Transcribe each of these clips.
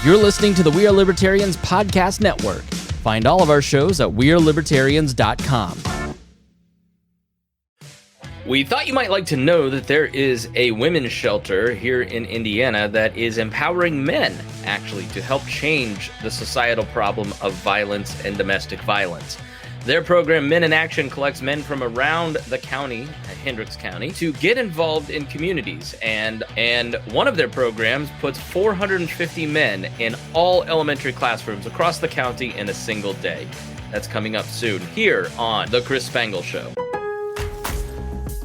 You're listening to the We Are Libertarians podcast network. Find all of our shows at wearelibertarians.com. We thought you might like to know that there is a women's shelter here in Indiana that is empowering men, actually, to help change the societal problem of violence and domestic violence. Their program, Men in Action, collects men from around the county, Hendricks County, to get involved in communities. And one of their programs puts 450 men in all elementary classrooms across the county in a single day. That's coming up soon here on The Chris Spangle Show.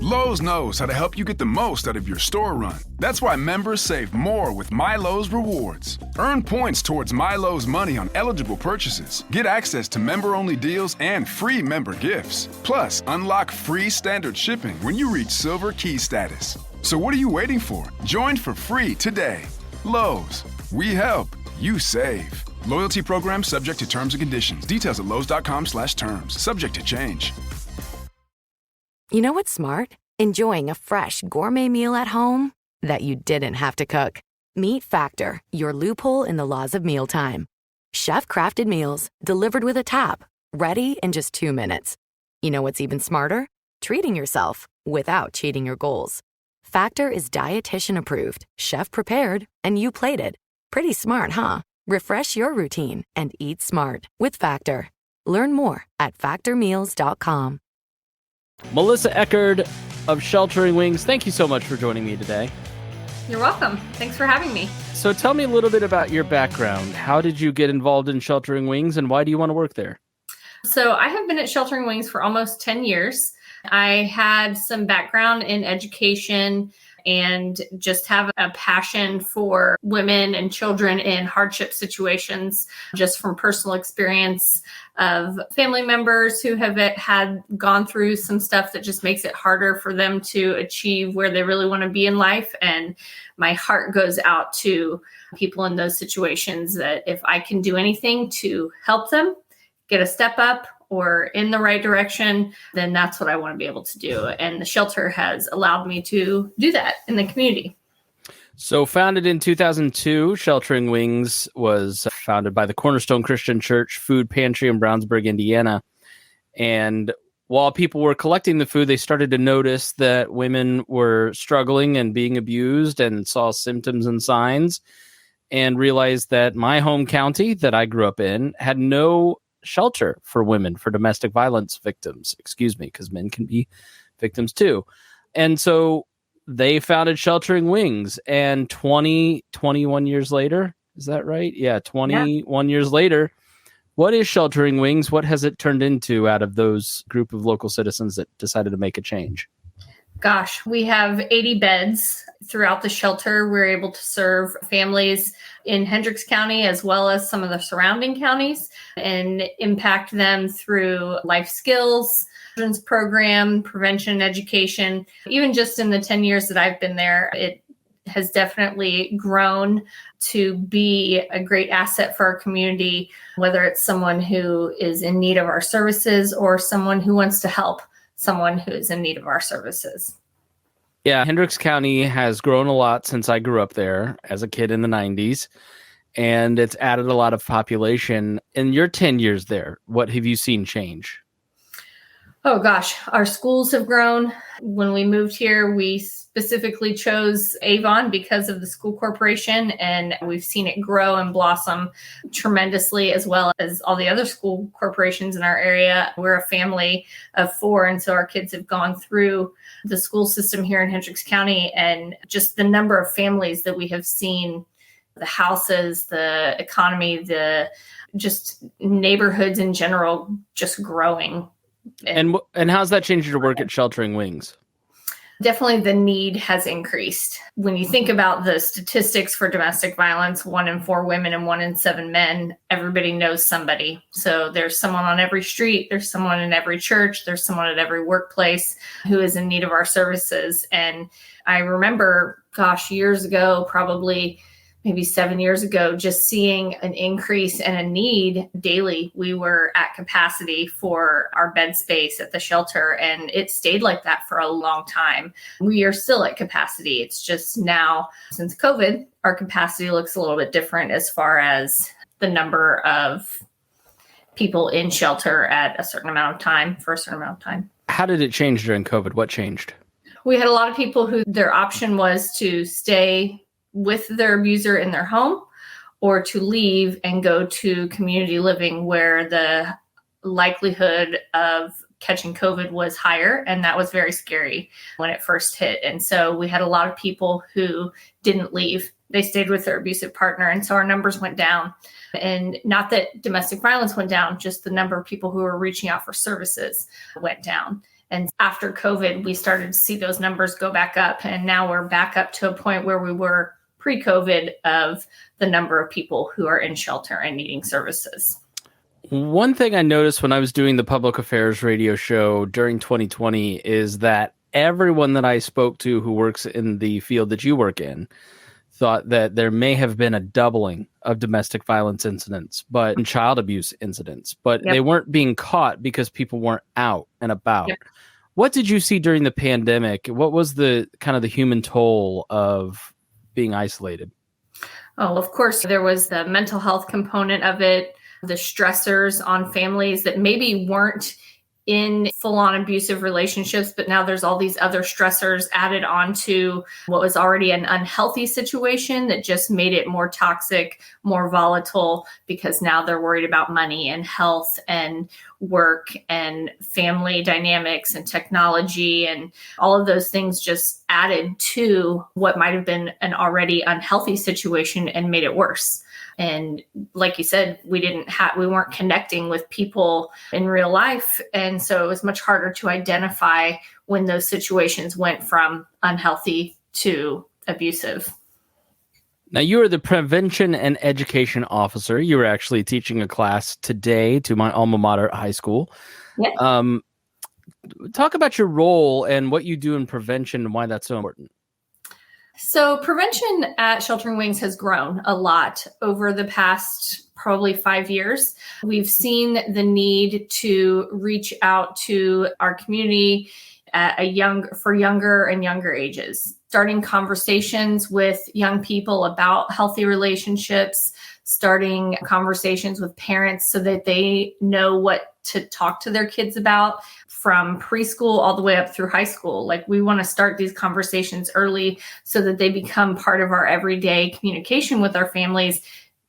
Lowe's knows how to help you get the most out of your store run. That's why members save more with MyLowe's Rewards. Earn points towards MyLowe's money on eligible purchases. Get access to member-only deals and free member gifts. Plus, unlock free standard shipping when you reach Silver Key status. So what are you waiting for? Join for free today. Lowe's. We help. You save. Loyalty program subject to terms and conditions. Details at lowes.com/terms. Subject to change. You know what's smart? Enjoying a fresh gourmet meal at home that you didn't have to cook. Meet Factor, your loophole in the laws of mealtime. Chef-crafted meals delivered with a tap, ready in just 2 minutes. You know what's even smarter? Treating yourself without cheating your goals. Factor is dietitian approved, chef prepared, and you plated. Pretty smart, huh? Refresh your routine and eat smart with Factor. Learn more at factormeals.com. Melissa Echerd of Sheltering Wings, thank you so much for joining me today. You're welcome. Thanks for having me. So tell me a little bit about your background. How did you get involved in Sheltering Wings, and why do you want to work there? So I have been at Sheltering Wings for almost 10 years. I had some background in education and just have a passion for women and children in hardship situations, just from personal experience of family members who have had gone through some stuff that just makes it harder for them to achieve where they really want to be in life. And my heart goes out to people in those situations, that if I can do anything to help them get a step up or in the right direction, then that's what I want to be able to do. And the shelter has allowed me to do that in the community. So founded in 2002, Sheltering Wings was founded by the Cornerstone Christian Church Food Pantry in Brownsburg, Indiana. And while people were collecting the food, they started to notice that women were struggling and being abused, and saw symptoms and signs, and realized that my home county that I grew up in had no shelter for women, for domestic violence victims, because men can be victims too. And so they founded Sheltering Wings, and 21 years later, is that right? Yeah, 21 years later, what is Sheltering Wings? What has it turned into out of those group of local citizens that decided to make a change? Gosh, we have 80 beds throughout the shelter. We're able to serve families in Hendricks County as well as some of the surrounding counties, and impact them through life skills, children's program, prevention, education. Even just in the 10 years that I've been there, it has definitely grown to be a great asset for our community, whether it's someone who is in need of our services or someone who wants to help someone who is in need of our services. Yeah, Hendricks County has grown a lot since I grew up there as a kid in the 90s, and it's added a lot of population. In your 10 years there, what have you seen change? Oh gosh, our schools have grown. When we moved here, we specifically chose Avon because of the school corporation, and we've seen it grow and blossom tremendously, as well as all the other school corporations in our area. We're a family of 4, and so our kids have gone through the school system here in Hendricks County, and just the number of families that we have seen, the houses, the economy, the just neighborhoods in general, just growing. And how's that changed your work at Sheltering Wings? Definitely the need has increased. When you think about the statistics for domestic violence, 1 in 4 women and 1 in 7 men, everybody knows somebody. So there's someone on every street, there's someone in every church, there's someone at every workplace who is in need of our services. And I remember, years ago, probably maybe 7 years ago, just seeing an increase and a need daily. We were at capacity for our bed space at the shelter, and it stayed like that for a long time. We are still at capacity. It's just now, since COVID, our capacity looks a little bit different as far as the number of people in shelter at a certain amount of time for a certain amount of time. How did it change during COVID? What changed? We had a lot of people who their option was to stay with their abuser in their home or to leave and go to community living, where the likelihood of catching COVID was higher. And that was very scary when it first hit. And so we had a lot of people who didn't leave. They stayed with their abusive partner. And so our numbers went down. And not that domestic violence went down, just the number of people who were reaching out for services went down. And after COVID, we started to see those numbers go back up. And now we're back up to a point where we were pre-COVID of the number of people who are in shelter and needing services. One thing I noticed when I was doing the public affairs radio show during 2020 is that everyone that I spoke to who works in the field that you work in thought that there may have been a doubling of domestic violence incidents, and child abuse incidents, but Yep. They weren't being caught because people weren't out and about. Yep. What did you see during the pandemic? What was the kind of the human toll of being isolated? Oh, of course, there was the mental health component of it, the stressors on families that maybe weren't in full-on abusive relationships, but now there's all these other stressors added on to what was already an unhealthy situation that just made it more toxic, more volatile, because now they're worried about money and health and work and family dynamics and technology, and all of those things just added to what might have been an already unhealthy situation and made it worse. And like you said, we weren't connecting with people in real life. And so it was much harder to identify when those situations went from unhealthy to abusive. Now, you are the prevention and education officer. You were actually teaching a class today to my alma mater high school. Yeah. Talk about your role and what you do in prevention and why that's so important. So prevention at Sheltering Wings has grown a lot over the past probably 5 years. We've seen the need to reach out to our community at younger and younger ages, starting conversations with young people about healthy relationships, starting conversations with parents so that they know what to talk to their kids about from preschool all the way up through high school. Like, we want to start these conversations early so that they become part of our everyday communication with our families.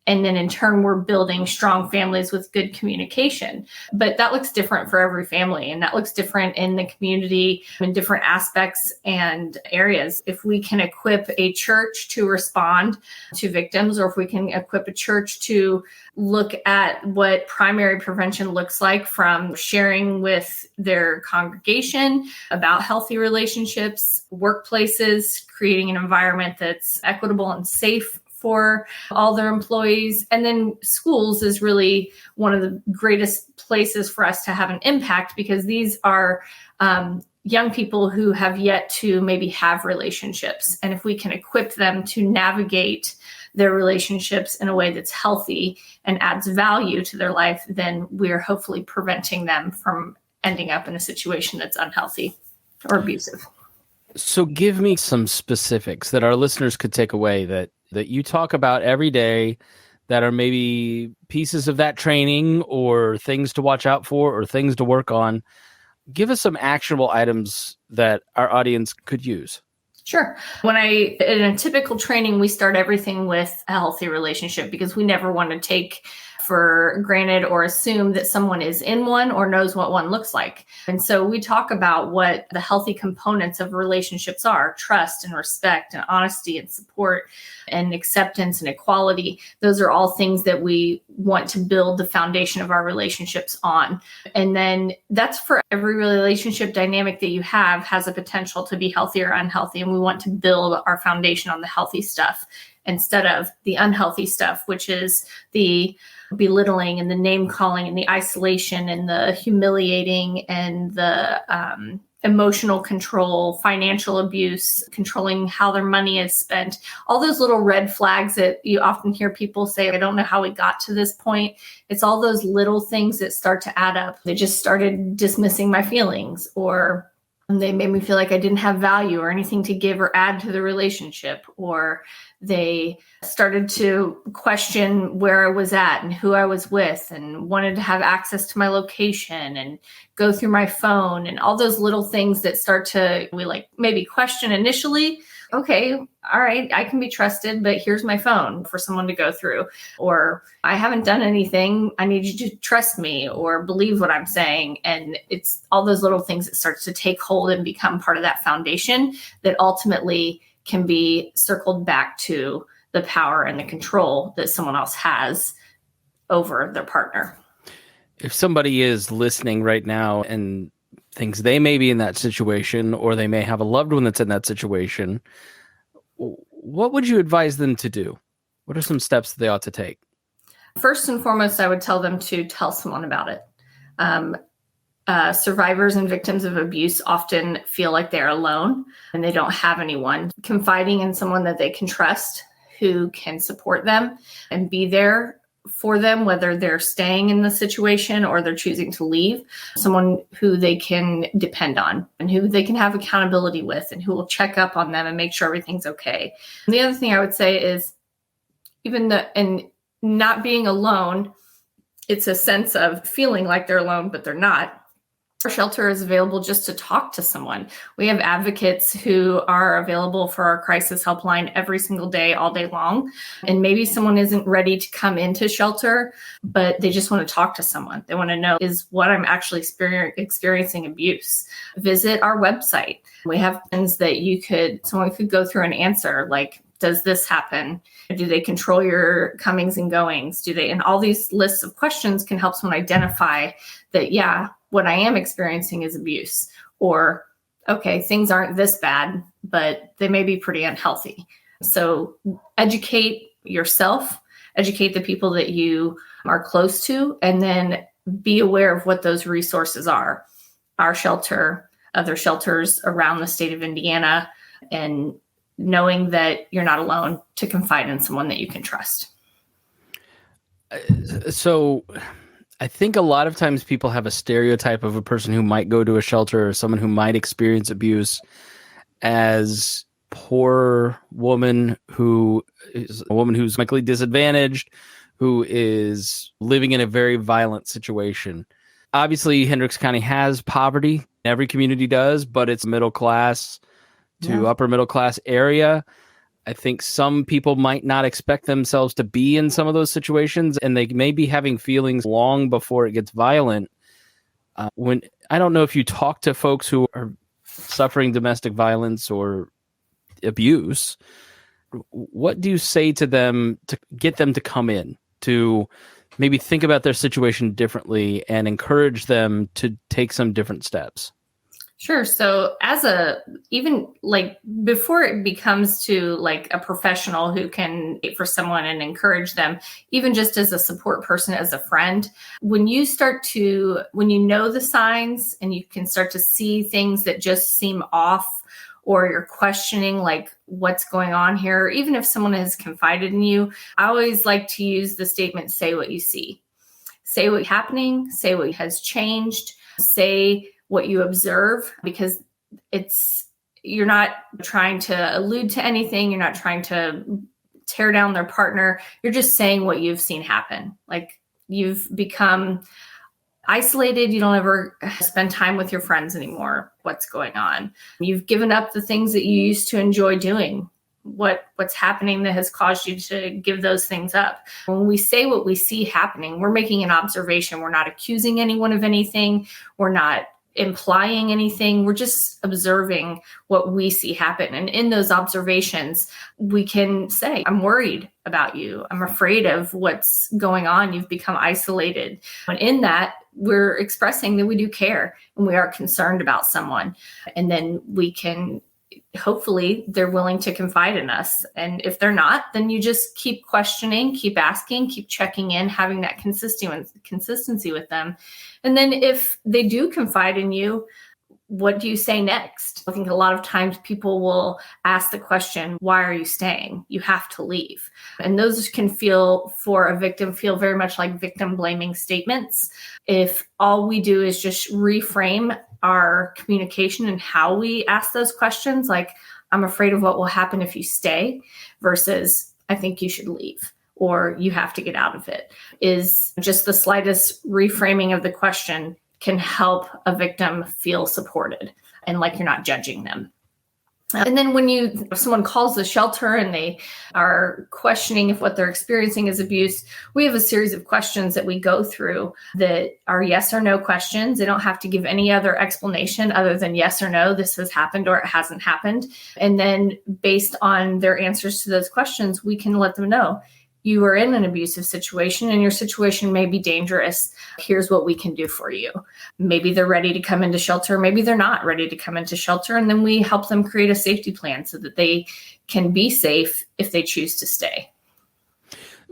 And then in turn, we're building strong families with good communication. But that looks different for every family, and that looks different in the community in different aspects and areas. If we can equip a church to respond to victims, or if we can equip a church to look at what primary prevention looks like, from sharing with their congregation about healthy relationships, workplaces, creating an environment that's equitable and safe for all their employees. And then schools is really one of the greatest places for us to have an impact, because these are young people who have yet to maybe have relationships. And if we can equip them to navigate their relationships in a way that's healthy and adds value to their life, then we're hopefully preventing them from ending up in a situation that's unhealthy or abusive. So give me some specifics that our listeners could take away that you talk about every day, that are maybe pieces of that training or things to watch out for or things to work on. Give us some actionable items that our audience could use. Sure. In a typical training, we start everything with a healthy relationship, because we never want to take for granted or assume that someone is in one or knows what one looks like. And so we talk about what the healthy components of relationships are: trust and respect and honesty and support and acceptance and equality. Those are all things that we want to build the foundation of our relationships on. And then that's for every relationship dynamic that you have has a potential to be healthy or unhealthy. And we want to build our foundation on the healthy stuff instead of the unhealthy stuff, which is the belittling and the name calling and the isolation and the humiliating and the emotional control, financial abuse, controlling how their money is spent, all those little red flags that you often hear people say, I don't know how we got to this point. It's all those little things that start to add up. They just started dismissing my feelings, or they made me feel like I didn't have value or anything to give or add to the relationship, or they started to question where I was at and who I was with and wanted to have access to my location and go through my phone and all those little things that start to, we like maybe question initially. Okay, all right, I can be trusted, but here's my phone for someone to go through. Or I haven't done anything. I need you to trust me or believe what I'm saying. And it's all those little things that starts to take hold and become part of that foundation that ultimately can be circled back to the power and the control that someone else has over their partner. If somebody is listening right now and thinks they may be in that situation, or they may have a loved one that's in that situation, what would you advise them to do? What are some steps that they ought to take? First and foremost, I would tell them to tell someone about it. Survivors and victims of abuse often feel like they're alone and they don't have anyone. Confiding in someone that they can trust, who can support them and be there for them, whether they're staying in the situation or they're choosing to leave, someone who they can depend on and who they can have accountability with and who will check up on them and make sure everything's okay. And the other thing I would say is and not being alone, it's a sense of feeling like they're alone, but they're not. Our shelter is available just to talk to someone. We have advocates who are available for our crisis helpline every single day, all day long. And maybe someone isn't ready to come into shelter, but they just want to talk to someone. They want to know, is what I'm actually experiencing abuse? Visit our website. We have things that someone could go through and answer, like, does this happen? Do they control your comings and goings? And all these lists of questions can help someone identify that, yeah, what I am experiencing is abuse, or, okay, things aren't this bad, but they may be pretty unhealthy. So educate yourself, educate the people that you are close to, and then be aware of what those resources are. Our shelter, other shelters around the state of Indiana, and knowing that you're not alone, to confide in someone that you can trust. So I think a lot of times people have a stereotype of a person who might go to a shelter or someone who might experience abuse as poor woman who is a woman who's medically disadvantaged, who is living in a very violent situation. Obviously, Hendricks County has poverty. Every community does, but it's middle class to upper middle class area. I think some people might not expect themselves to be in some of those situations, and they may be having feelings long before it gets violent. When I don't know if you talk to folks who are suffering domestic violence or abuse, what do you say to them to get them to come in, to maybe think about their situation differently and encourage them to take some different steps? Sure. So even like before it becomes to like a professional who can wait for someone and encourage them, even just as a support person, as a friend, when you know the signs and you can start to see things that just seem off, or you're questioning like what's going on here, even if someone has confided in you, I always like to use the statement, say what you see. Say what's happening, say what has changed, say what you observe, because you're not trying to allude to anything. You're not trying to tear down their partner. You're just saying what you've seen happen. Like, you've become isolated. You don't ever spend time with your friends anymore. What's going on? You've given up the things that you used to enjoy doing. What's happening that has caused you to give those things up? When we say what we see happening, we're making an observation. We're not accusing anyone of anything. We're not implying anything. We're just observing what we see happen. And in those observations, we can say, I'm worried about you. I'm afraid of what's going on. You've become isolated. And in that, we're expressing that we do care and we are concerned about someone. And then we can, hopefully they're willing to confide in us. And if they're not, then you just keep questioning, keep asking, keep checking in, having that consistency with them. And then if they do confide in you, what do you say next? I think a lot of times people will ask the question, why are you staying? You have to leave. And those can for a victim, feel very much like victim blaming statements. If all we do is just reframe our communication and how we ask those questions, like, I'm afraid of what will happen if you stay, versus I think you should leave, or you have to get out of it, is just the slightest reframing of the question can help a victim feel supported and like you're not judging them. And then if someone calls the shelter and they are questioning if what they're experiencing is abuse, we have a series of questions that we go through that are yes or no questions. They don't have to give any other explanation other than yes or no, this has happened or it hasn't happened. And then based on their answers to those questions, we can let them know, you are in an abusive situation and your situation may be dangerous. Here's what we can do for you. Maybe they're ready to come into shelter. Maybe they're not ready to come into shelter. And then we help them create a safety plan so that they can be safe if they choose to stay.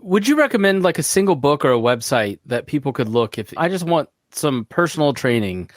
Would you recommend like a single book or a website that people could look if I just want some personal training?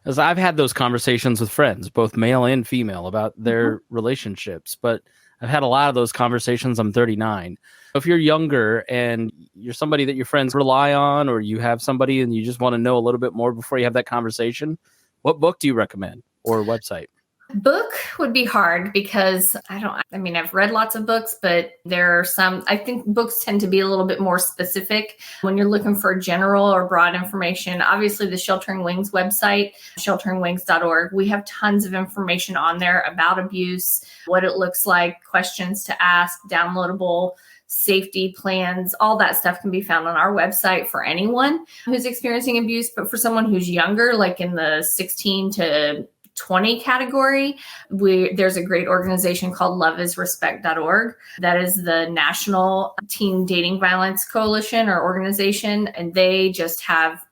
As I've had those conversations with friends, both male and female, about their relationships, but I've had a lot of those conversations. I'm 39. If you're younger and you're somebody that your friends rely on, or you have somebody and you just want to know a little bit more before you have that conversation, what book do you recommend or website? Book would be hard because I've read lots of books, but there are some, I think books tend to be a little bit more specific when you're looking for general or broad information. Obviously, the Sheltering Wings website, shelteringwings.org, we have tons of information on there about abuse, what it looks like, questions to ask, downloadable safety plans, all that stuff can be found on our website for anyone who's experiencing abuse. But for someone who's younger, like in the 16 to 20 category, there's a great organization called loveisrespect.org. That is the National Teen Dating Violence Coalition or organization, and they just have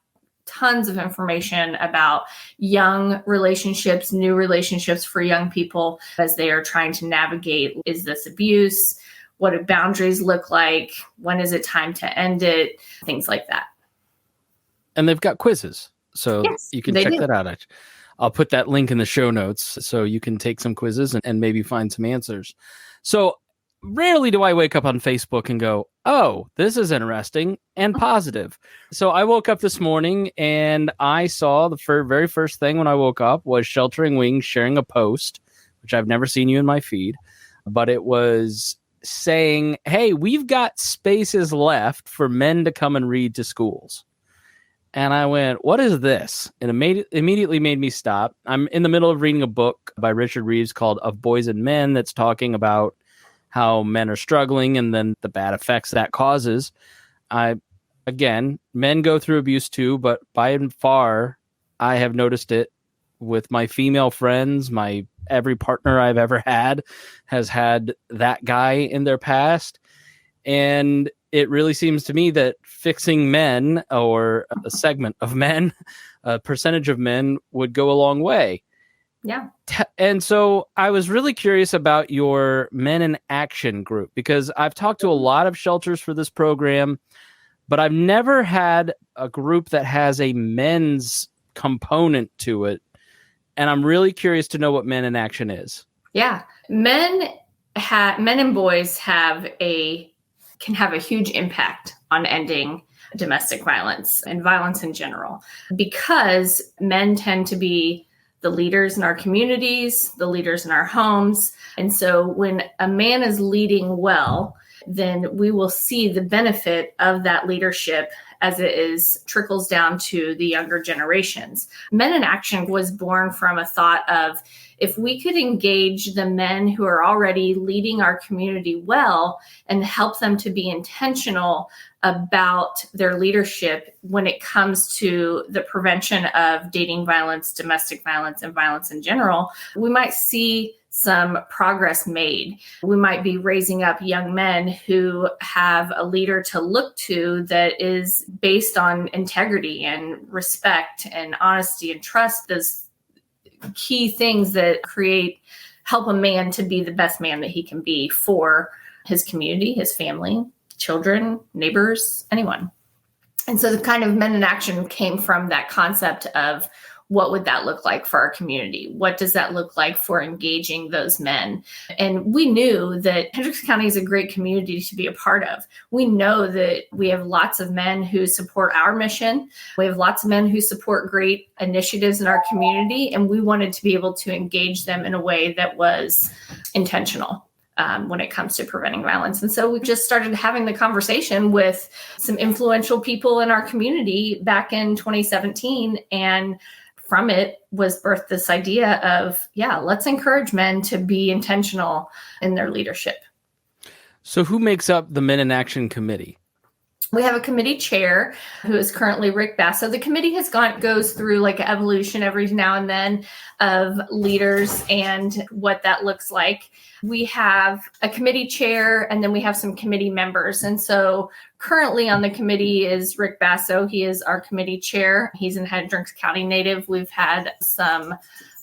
tons of information about young relationships, new relationships for young people as they are trying to navigate, is this abuse? What do boundaries look like? When is it time to end it? Things like that. And they've got quizzes, so yes, you can check that out. I'll put that link in the show notes so you can take some quizzes and maybe find some answers. So rarely do I wake up on Facebook and go, oh, this is interesting and positive. So I woke up this morning and I saw the very first thing when I woke up was Sheltering Wings sharing a post, which I've never seen you in my feed, but it was saying, hey, we've got spaces left for men to come and read to schools. And I went, what is this? And it immediately made me stop. I'm in the middle of reading a book by Richard Reeves called Of Boys and Men that's talking about how men are struggling and then the bad effects that causes. Again, men go through abuse too, but by and far, I have noticed it with my female friends. Every partner I've ever had has had that guy in their past. And it really seems to me that fixing men, or a segment of men, a percentage of men, would go a long way. Yeah. And so I was really curious about your Men in Action group, because I've talked to a lot of shelters for this program, but I've never had a group that has a men's component to it. And I'm really curious to know what Men in Action is. Yeah. Men and boys can have a huge impact on ending domestic violence and violence in general, because men tend to be the leaders in our communities, the leaders in our homes. And so when a man is leading well, then we will see the benefit of that leadership as it trickles down to the younger generations. Men in Action was born from a thought of, if we could engage the men who are already leading our community well and help them to be intentional about their leadership when it comes to the prevention of dating violence, domestic violence, and violence in general, we might see some progress made. We might be raising up young men who have a leader to look to that is based on integrity and respect and honesty and trust, those key things that help a man to be the best man that he can be for his community, his family, children, neighbors, anyone. And so the kind of Men in Action came from that concept of, what would that look like for our community? What does that look like for engaging those men? And we knew that Hendricks County is a great community to be a part of. We know that we have lots of men who support our mission. We have lots of men who support great initiatives in our community, and we wanted to be able to engage them in a way that was intentional. When it comes to preventing violence. And so we just started having the conversation with some influential people in our community back in 2017. And from it was birthed this idea of, let's encourage men to be intentional in their leadership. So who makes up the Men in Action Committee? We have a committee chair who is currently Rick Basso. The committee goes through like an evolution every now and then of leaders and what that looks like. We have a committee chair, and then we have some committee members. And so currently on the committee is Rick Basso. He is our committee chair. He's a Hendricks County native. We've had some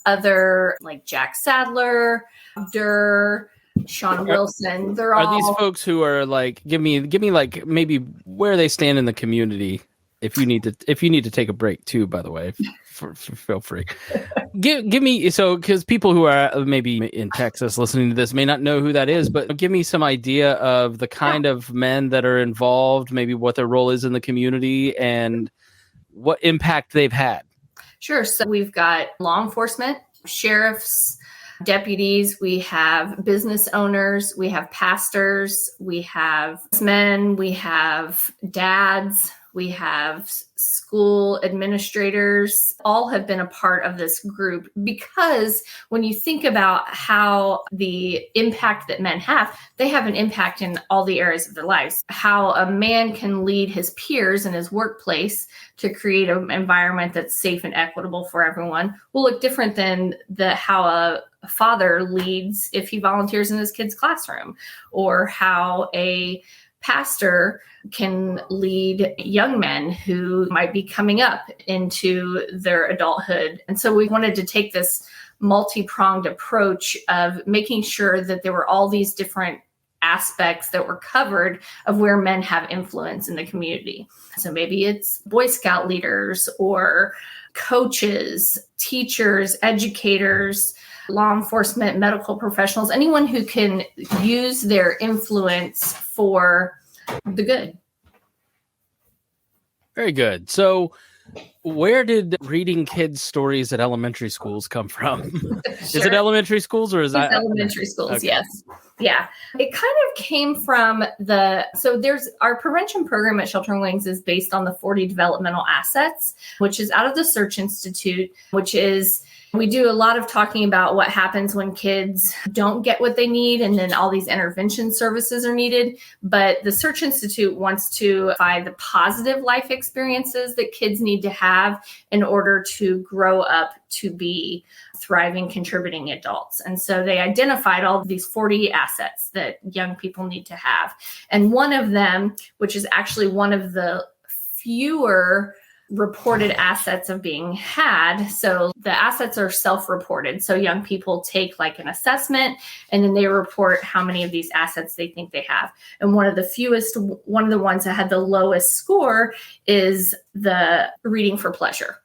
other like Jack Sadler, Durr, Sean Wilson. Are these folks who are like, give me like maybe where they stand in the community. If you need to take a break too, by the way, feel free. Give me, so because people who are maybe in Texas listening to this may not know who that is, but give me some idea of the kind of men that are involved, maybe what their role is in the community and what impact they've had. Sure. So we've got law enforcement, sheriffs, deputies, we have business owners, we have pastors, we have men, we have dads, we have school administrators, all have been a part of this group, because when you think about how the impact that men have, they have an impact in all the areas of their lives. How a man can lead his peers in his workplace to create an environment that's safe and equitable for everyone will look different than how a father leads if he volunteers in his kid's classroom, or how a pastor can lead young men who might be coming up into their adulthood. And so we wanted to take this multi-pronged approach of making sure that there were all these different aspects that were covered of where men have influence in the community. So maybe it's Boy Scout leaders or coaches, teachers, educators, law enforcement, medical professionals, anyone who can use their influence for the good. Very good. So where did reading kids stories at elementary schools come from? Sure. Is it elementary schools or is that elementary schools? Okay. Yes. Yeah. It kind of came from there's our prevention program at Sheltering Wings is based on the 40 developmental assets, which is out of the Search Institute, which is we do a lot of talking about what happens when kids don't get what they need, and then all these intervention services are needed. But the Search Institute wants to find the positive life experiences that kids need to have in order to grow up to be thriving, contributing adults. And so they identified all of these 40 assets that young people need to have. And one of them, which is actually one of the fewer reported assets of being had. So the assets are self-reported. So young people take like an assessment and then they report how many of these assets they think they have. And one of the ones that had the lowest score is the reading for pleasure.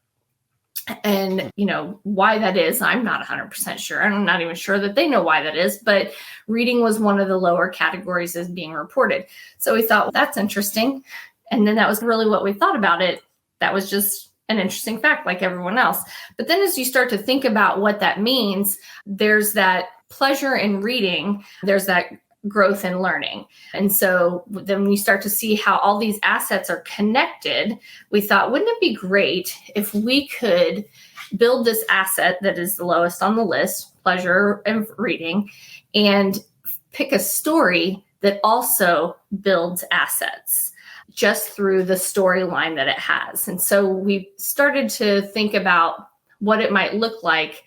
And, why that is, I'm not 100% sure. I'm not even sure that they know why that is, but reading was one of the lower categories as being reported. So we thought, well, that's interesting. And then that was really what we thought about it. That was just an interesting fact like everyone else. But then as you start to think about what that means, there's that pleasure in reading, there's that growth in learning. And so then when you start to see how all these assets are connected, we thought, wouldn't it be great if we could build this asset that is the lowest on the list, pleasure in reading, and pick a story that also builds assets just through the storyline that it has. And so we started to think about what it might look like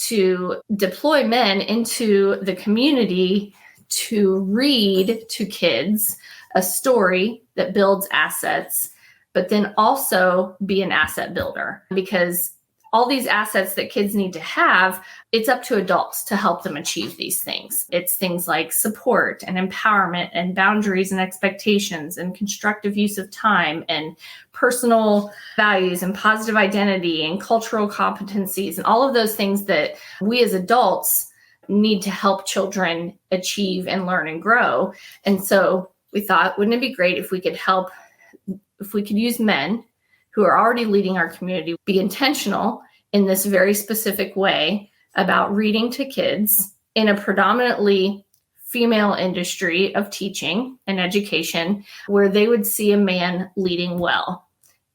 to deploy men into the community to read to kids a story that builds assets, but then also be an asset builder. Because all these assets that kids need to have, it's up to adults to help them achieve these things. It's things like support and empowerment and boundaries and expectations and constructive use of time and personal values and positive identity and cultural competencies and all of those things that we as adults need to help children achieve and learn and grow. And so we thought, wouldn't it be great if we could use men who are already leading our community, be intentional in this very specific way about reading to kids in a predominantly female industry of teaching and education, where they would see a man leading well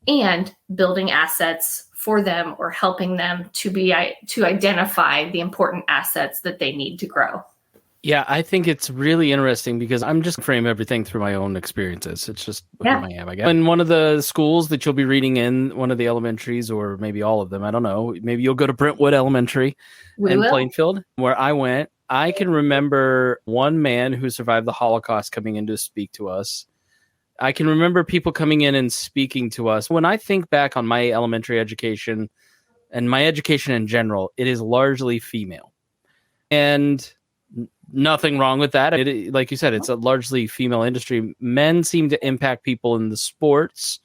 and building assets for them or helping them to identify the important assets that they need to grow. Yeah, I think it's really interesting because I'm just frame everything through my own experiences. It's just who I am, I guess. In one of the schools that you'll be reading in, one of the elementaries, or maybe all of them, I don't know. Maybe you'll go to Brentwood Elementary in Plainfield, where I went. I can remember one man who survived the Holocaust coming in to speak to us. I can remember people coming in and speaking to us. When I think back on my elementary education and my education in general, it is largely female. And nothing wrong with that. Like you said, it's a largely female industry. Men seem to impact people in the sports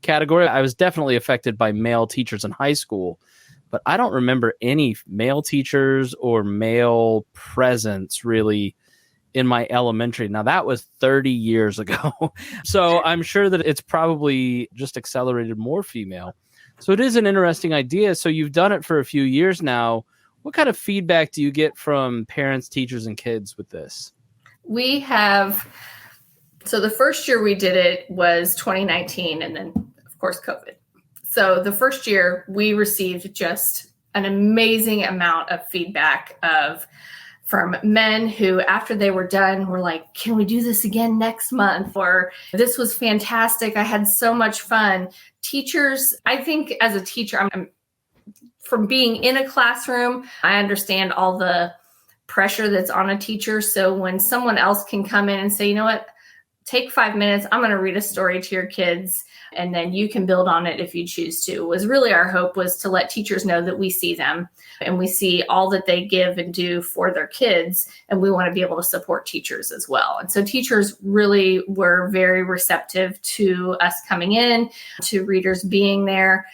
category. I was definitely affected by male teachers in high school, but I don't remember any male teachers or male presence really in my elementary. Now, that was 30 years ago. So I'm sure that it's probably just accelerated more female. So it is an interesting idea. So you've done it for a few years now. What kind of feedback do you get from parents, teachers, and kids with this? We have, so the first year we did it was 2019, and then, of course, COVID. So the first year we received just an amazing amount of feedback from men who, after they were done, were like, can we do this again next month? Or this was fantastic. I had so much fun. Teachers, I think as a teacher, I'm from being in a classroom, I understand all the pressure that's on a teacher. So when someone else can come in and say, you know what, take 5 minutes, I'm going to read a story to your kids, and then you can build on it if you choose to, was really our hope, was to let teachers know that we see them and we see all that they give and do for their kids. And we want to be able to support teachers as well. And so teachers really were very receptive to us coming in, to readers being there.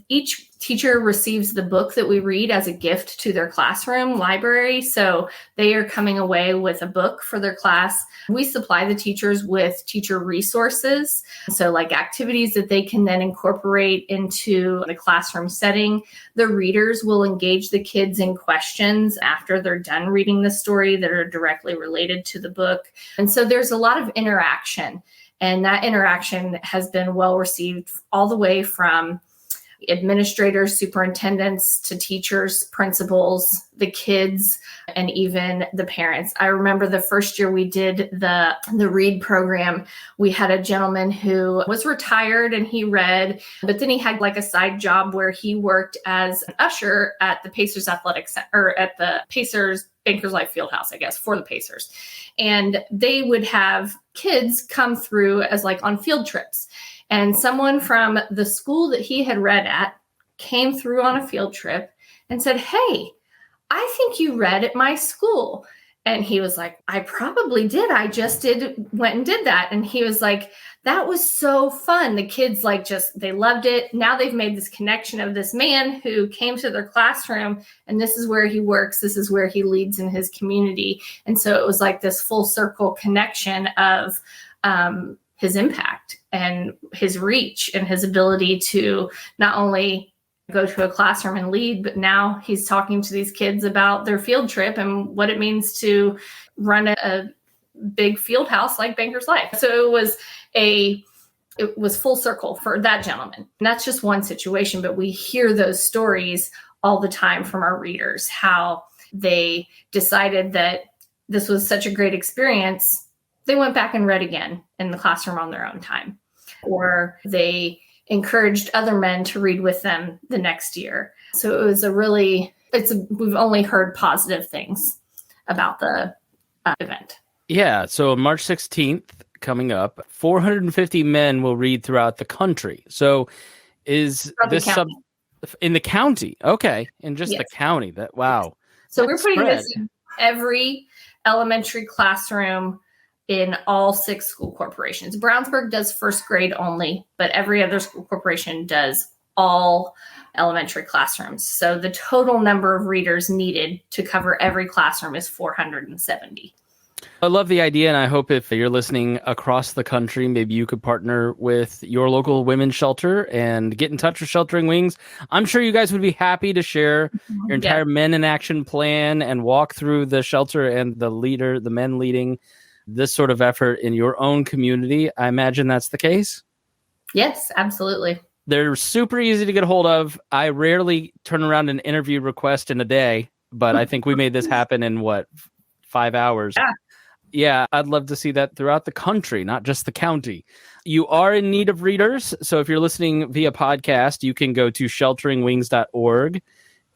Each teacher receives the book that we read as a gift to their classroom library. So they are coming away with a book for their class. We supply the teachers with teacher resources. So like activities that they can then incorporate into the classroom setting. The readers will engage the kids in questions after they're done reading the story that are directly related to the book. And so there's a lot of interaction, and that interaction has been well received all the way from administrators, superintendents, to teachers, principals, the kids, and even the parents. I remember the first year we did the read program, we had a gentleman who was retired and he read, but then he had like a side job where he worked as an usher at the Pacers Athletic Center, or at the Pacers Bankers Life Fieldhouse, I guess, for the Pacers. And they would have kids come through as like on field trips. And someone from the school that he had read at came through on a field trip and said, hey, I think you read at my school. And he was like, I probably did. I just went and did that. And he was like, that was so fun. The kids they loved it. Now they've made this connection of this man who came to their classroom, and this is where he works. This is where he leads in his community. And so it was like this full circle connection of his impact and his reach and his ability to not only go to a classroom and lead, but now he's talking to these kids about their field trip and what it means to run a big field house like Bankers Life. So it was full circle for that gentleman. And that's just one situation, but we hear those stories all the time from our readers, how they decided that this was such a great experience. They went back and read again in the classroom on their own time, or they encouraged other men to read with them the next year. So it was we've only heard positive things about the event. Yeah. So March 16th coming up, 450 men will read throughout the country. So is this In the county. Okay. In just the Yes. county. That wow. So That's we're putting spread. this in every elementary classroom in all 6 school corporations. Brownsburg does first grade only, but every other school corporation does all elementary classrooms. So the total number of readers needed to cover every classroom is 470. I love the idea, and I hope if you're listening across the country, maybe you could partner with your local women's shelter and get in touch with Sheltering Wings. I'm sure you guys would be happy to share your entire Men in Action plan and walk through the shelter and the men leading this sort of effort in your own community. I imagine that's the case. Yes, absolutely. They're super easy to get a hold of. I rarely turn around an interview request in a day, but I think we made this happen in 5 hours. Yeah, I'd love to see that throughout the country, not just the county. You are in need of readers. So if you're listening via podcast, you can go to shelteringwings.org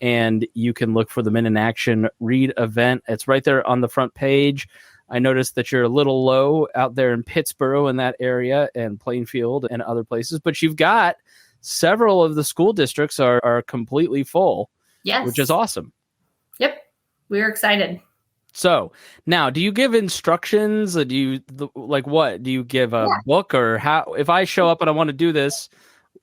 and you can look for the Men in Action Read event. It's right there on the front page. I noticed that you're a little low out there in Pittsburgh in that area and Plainfield and other places, but you've got several of the school districts are completely full, Yes. which is awesome. Yep. We're excited. So now, do you give instructions? Or do you what? Do you give a book, or how? If I show up and I want to do this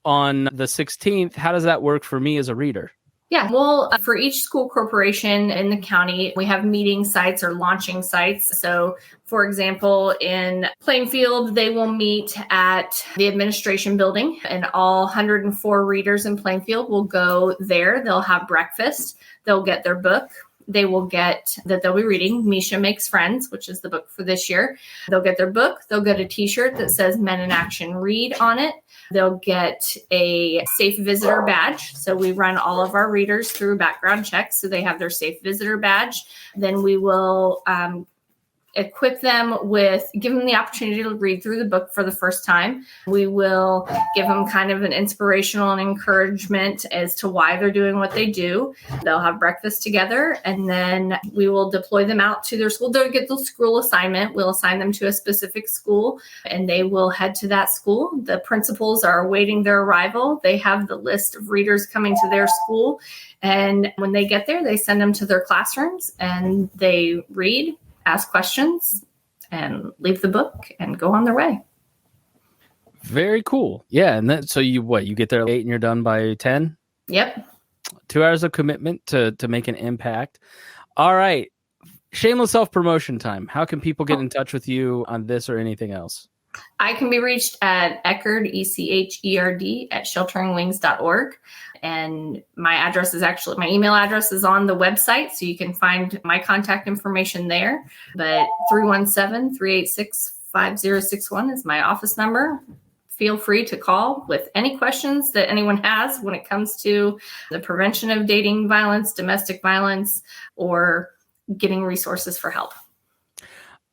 on the 16th, how does that work for me as a reader? Yeah, well, for each school corporation in the county, we have meeting sites or launching sites. So, for example, in Plainfield, they will meet at the administration building, and all 104 readers in Plainfield will go there. They'll have breakfast. They'll get their book. They will get that they'll be reading Misha Makes Friends, which is the book for this year. They'll get their book. They'll get a t-shirt that says Men in Action Read on it. They'll get a safe visitor badge. So we run all of our readers through background checks. So they have their safe visitor badge. Then we will equip them give them the opportunity to read through the book for the first time. We will give them kind of an inspirational and encouragement as to why they're doing what they do. They'll have breakfast together, and then we will deploy them out to their school. They'll get the school assignment. We'll assign them to a specific school, and they will head to that school. The principals are awaiting their arrival. They have the list of readers coming to their school, and when they get there, they send them to their classrooms, and they read, ask questions, and leave the book and go on their way. Very cool. Yeah. And then, so you get there at 8 and you're done by 10? Yep. 2 hours of commitment to make an impact. All right. Shameless self-promotion time. How can people get in touch with you on this or anything else? I can be reached at Echerd, Echerd, at shelteringwings.org. And my email address is on the website, so you can find my contact information there. But 317-386-5061 is my office number. Feel free to call with any questions that anyone has when it comes to the prevention of dating violence, domestic violence, or getting resources for help.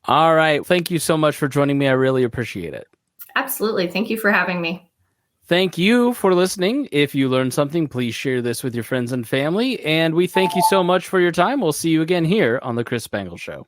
All right. Thank you so much for joining me. I really appreciate it. Absolutely. Thank you for having me. Thank you for listening. If you learned something, please share this with your friends and family. And we thank you so much for your time. We'll see you again here on The Chris Spangle Show.